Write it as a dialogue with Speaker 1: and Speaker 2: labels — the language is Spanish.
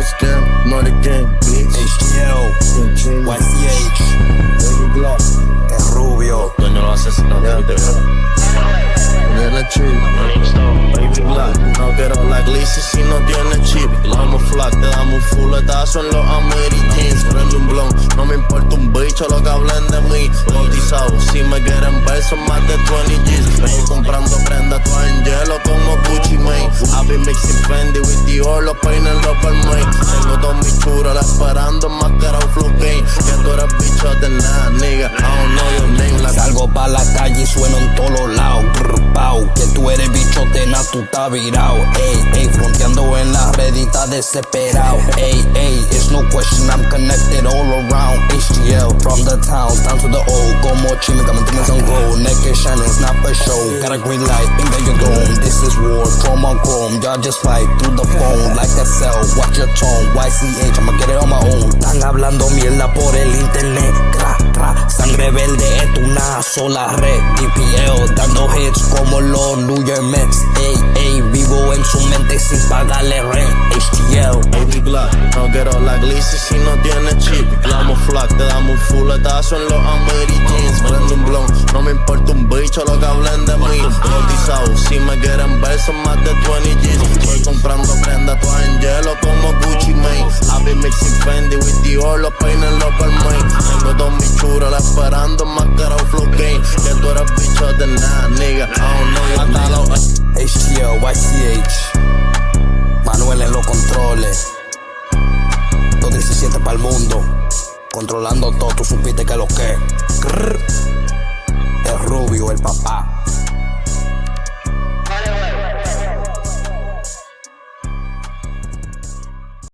Speaker 1: scam, not a game, bitch.
Speaker 2: HGL, YCH,
Speaker 1: Glock,
Speaker 2: el Rubio.
Speaker 3: Dueño lo asesino,
Speaker 1: en la Chimi, baby Glock. No quiero la Glizzy si no tiene chip. Vamos flac, te damos un fuletazo en los Ameritines. Prende un blon, no me importa un bicho lo que hablen de mí. Bautizado, si me quieren ver son más de 20 G's. Vengo comprando prendas todas en hielo como YOVNGCHIMI. I be mixing Fendi with Dior, los peines los Balmain. Tengo dos mis churas esperando enmascarado flow game. Que tú eres bicho de nada, nigga. I don't know your name like.
Speaker 2: Salgo pa' la calle y sueno en todos lados. Que tú eres bichote, na, tú estás virado. Ey, ey, fronteando en la red y está desesperado. Ey, ey, it's no question, I'm connected all around. HGL, from the town down to the old. Como Chimi, got my demons on gold. Naked shining, it's not for show. Got a green light, and there you go. This is war, chrome on chrome. Y'all just fight through the phone like a cell. Watch your tone, YCH, I'ma get it on my own. Están hablando mierda por el internet. Sangre verde es una sola red. DPL, dando hits como los New York Mets. Ey, ey, vivo en su mente sin pagarle rent. HGL,
Speaker 1: baby Glock, no quiero la Glizzy si no tiene chip. Vamos flac, te damos un fuletazo en los Ameritines. Prende un blon, no me importa un bicho lo que hablen de mí. Bautizado, si me quieren ver son más de 20 G's. Estoy comprando prendas todas en hielo como YOVNGCHIMI. I be mixing Fendi with Dior, los peines los Balmain. Tengo dos mis churas esperando enmascarado flow game. Que tú eres bicho de nada, nigga. I don't know your name.
Speaker 2: HGL, YCH, Manuel en los controles. 217 para el mundo, controlando todo, tú supiste que lo que. El Rubio, el papá.